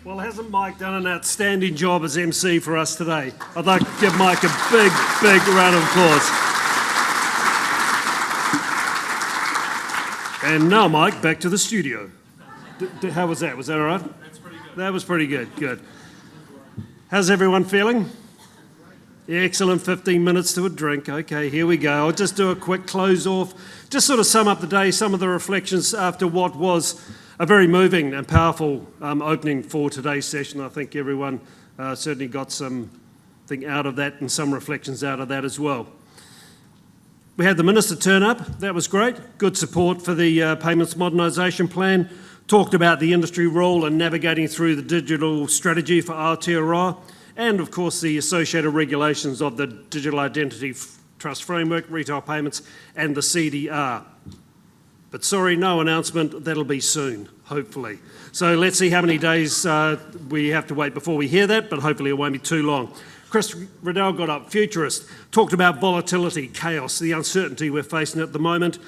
Well, hasn't Mike done an outstanding job as MC for us today? I'd like to give Mike a big, big round of applause. And now, Mike, back to the studio. How was that? Was that all right? That's pretty good. That was pretty good, good. How's everyone feeling? Excellent, 15 minutes to a drink. Okay, here we go. I'll just do a quick close off. Just sort of sum up the day, some of the reflections after what was a very moving and powerful opening for today's session. I think everyone certainly got something out of that and some reflections out of that as well. We had the Minister turn up. That was great. Good support for the Payments Modernisation Plan. Talked about the industry role in navigating through the digital strategy for Aotearoa and, of course, the associated regulations of the Digital Identity Trust Framework, Retail Payments and the CDR. But sorry, no announcement. That'll be soon, hopefully. So let's see how many days we have to wait before we hear that, but hopefully it won't be too long. Chris Riddell got up, futurist, talked about volatility, chaos, the uncertainty we're facing at the moment,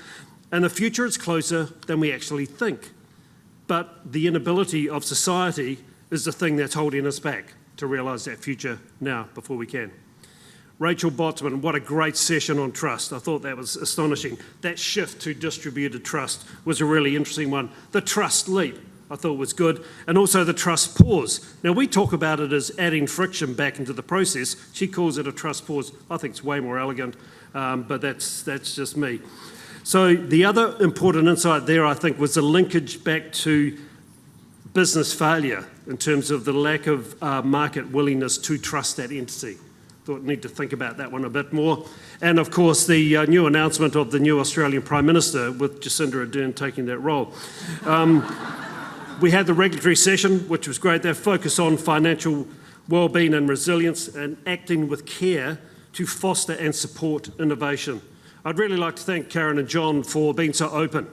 and the future is closer than we actually think. But the inability of society is the thing that's holding us back to realise that future now before we can. Rachel Botsman, what a great session on trust. I thought that was astonishing. That shift to distributed trust was a really interesting one. The trust leap, I thought was good, and also the trust pause. Now, we talk about it as adding friction back into the process. She calls it a trust pause. I think it's way more elegant, but that's just me. So the other important insight there, I think, was the linkage back to business failure in terms of the lack of market willingness to trust that entity. Thought need to think about that one a bit more. And of course, the new announcement of the new Australian Prime Minister with Jacinda Ardern taking that role. We had the regulatory session, which was great. They focused on financial wellbeing and resilience and acting with care to foster and support innovation. I'd really like to thank Karen and John for being so open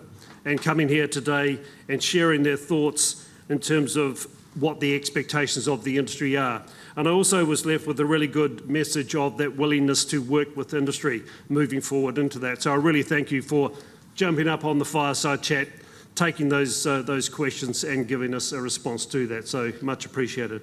and coming here today and sharing their thoughts in terms of what the expectations of the industry are. And I also was left with a really good message of that willingness to work with industry moving forward into that. So I really thank you for jumping up on the fireside chat, taking those questions and giving us a response to that. So much appreciated.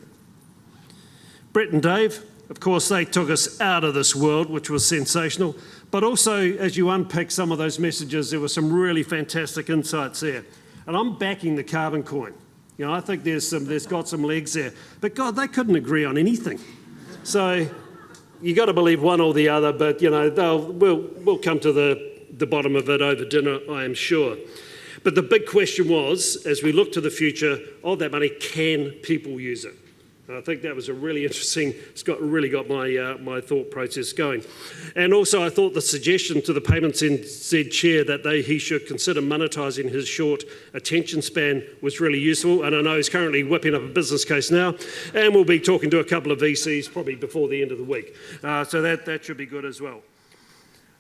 Brett and Dave, of course, they took us out of this world, which was sensational. But also, as you unpick some of those messages, there were some really fantastic insights there. And I'm backing the carbon coin. You know, I think there's got some legs there. But God, they couldn't agree on anything. So you got to believe one or the other, but you know, we'll come to the bottom of it over dinner, I am sure. But the big question was, as we look to the future of that money, can people use it? And I think that was a really interesting, really got my thought process going. And also I thought the suggestion to the Payments NZ chair that he should consider monetising his short attention span was really useful. And I know he's currently whipping up a business case now, and we'll be talking to a couple of VCs probably before the end of the week. So that should be good as well.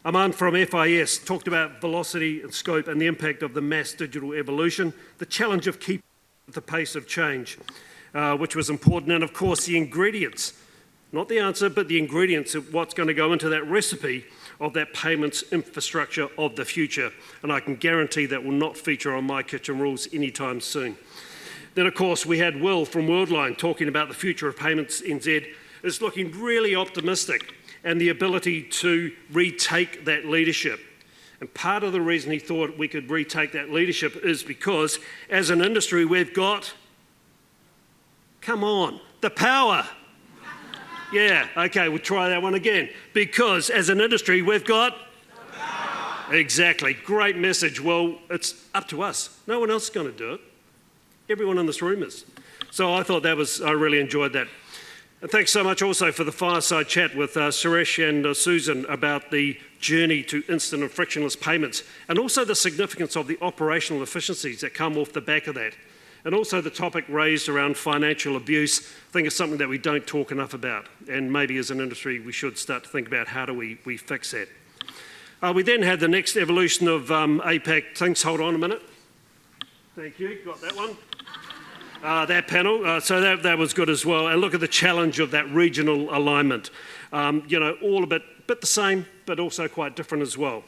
Aman from FIS talked about velocity and scope and the impact of the mass digital evolution, the challenge of keeping the pace of change. Which was important, and of course the ingredients, not the answer, but the ingredients of what's going to go into that recipe of that payments infrastructure of the future. And I can guarantee that will not feature on My Kitchen Rules anytime soon. Then of course we had Will from Worldline talking about the future of Payments NZ is looking really optimistic and the ability to retake that leadership. And part of the reason he thought we could retake that leadership is because as an industry we've got, come on, the power. Yeah, okay, we'll try that one again. Because as an industry, we've got the power. Exactly, great message. Well, it's up to us. No one else is going to do it. Everyone in this room is. So I thought I really enjoyed that. And thanks so much also for the fireside chat with Suresh and Susan about the journey to instant and frictionless payments, and also the significance of the operational efficiencies that come off the back of that. And also the topic raised around financial abuse, I think it's something that we don't talk enough about. And maybe as an industry, we should start to think about how do we fix that. We then had the next evolution of APAC. Thanks, hold on a minute. Thank you, got that one. That panel, so that was good as well. And look at the challenge of that regional alignment. You know, all a bit the same, but also quite different as well.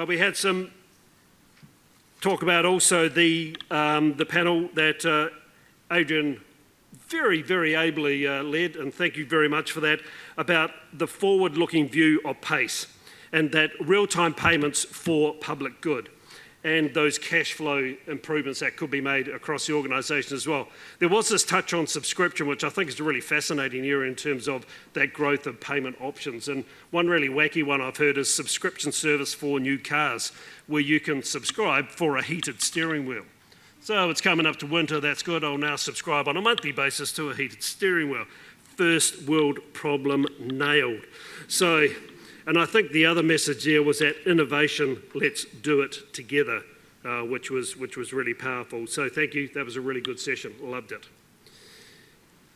We had some talk about also the panel that Adrian very, very ably led, and thank you very much for that, about the forward-looking view of PACE and that real-time payments for public good and those cash flow improvements that could be made across the organisation as well. There was this touch on subscription, which I think is a really fascinating area in terms of that growth of payment options. And one really wacky one I've heard is subscription service for new cars, where you can subscribe for a heated steering wheel. So it's coming up to winter, that's good. I'll now subscribe on a monthly basis to a heated steering wheel. First world problem nailed. So, and I think the other message there was that innovation, let's do it together, which was really powerful. So thank you, that was a really good session, loved it.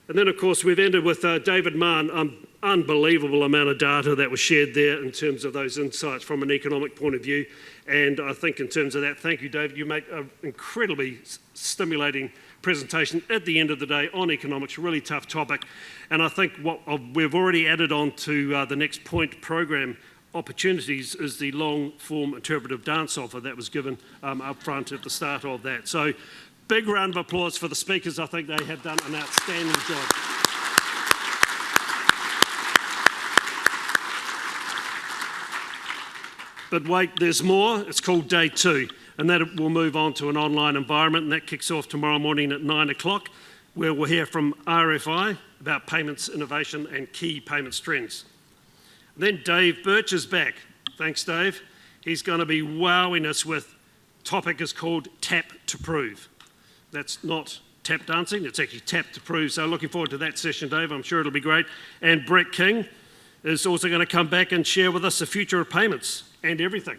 And then of course we've ended with David Mann, unbelievable amount of data that was shared there in terms of those insights from an economic point of view. And I think in terms of that, thank you David, you make an incredibly stimulating presentation at the end of the day on economics, a really tough topic. And I think what we've already added on to the next point program opportunities is the long form interpretive dance offer that was given up front at the start of that. So big round of applause for the speakers. I think they have done an outstanding job. But wait, there's more. It's called Day 2, and that will move on to an online environment, and that kicks off tomorrow morning at 9 o'clock, where we'll hear from RFI about payments, innovation, and key payments trends. Then Dave Birch is back. Thanks, Dave. He's going to be wowing us with topic is called Tap to Prove. That's not tap dancing, it's actually tap to prove. So looking forward to that session, Dave. I'm sure it'll be great. And Brett King is also going to come back and share with us the future of payments and everything.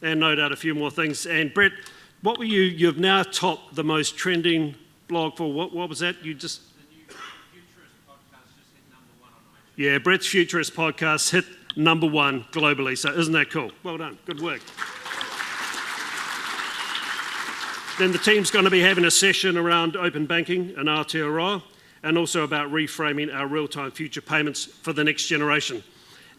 And no doubt a few more things. And Brett, what were you've now topped the most trending blog for, what was that? You just... The new Futurist podcast just hit #1 on iTunes. Yeah, Brett's Futurist podcast hit #1 globally, so isn't that cool? Well done, good work. Then the team's going to be having a session around open banking and Aotearoa, and also about reframing our real-time future payments for the next generation.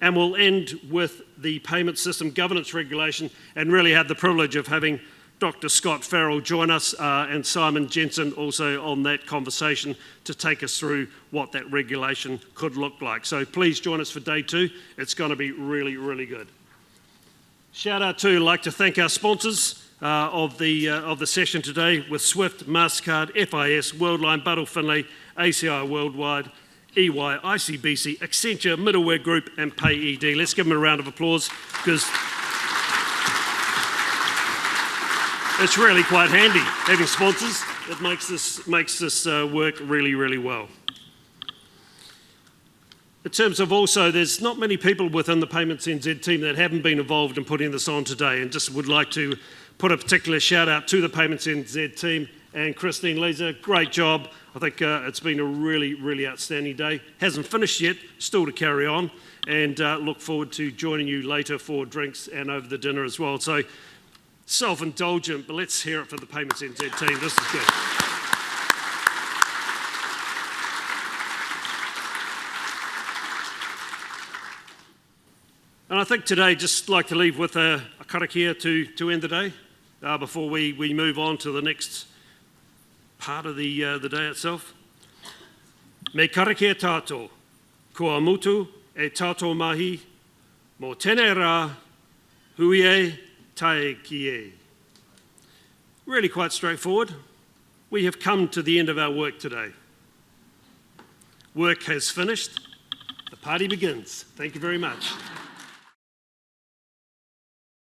And we'll end with the payment system governance regulation, and really had the privilege of having Dr. Scott Farrell join us and Simon Jensen also on that conversation to take us through what that regulation could look like. So please join us for Day 2. It's going to be really, really good. Shout out to, I'd like to thank our sponsors of the session today with Swift, MasterCard, FIS, Worldline, Buttle Finlay, ACI Worldwide, EY, ICBC, Accenture, Middleware Group, and PayED. Let's give them a round of applause because it's really quite handy having sponsors. It makes this work really, really well. In terms of also, there's not many people within the Payments NZ team that haven't been involved in putting this on today, and just would like to put a particular shout out to the Payments NZ team and Christine Leeser. Great job. I think it's been a really, really outstanding day. Hasn't finished yet, still to carry on, and look forward to joining you later for drinks and over the dinner as well. So self-indulgent, but let's hear it for the Payments NZ team. This is good. And I think today, just like to leave with a karakia to end the day before we move on to the next part of the day itself. Me karakia tātou, kua mutu e tātou mahi, mō tēnei rā, hui e, tae ki e. Really quite straightforward. We have come to the end of our work today. Work has finished. The party begins. Thank you very much.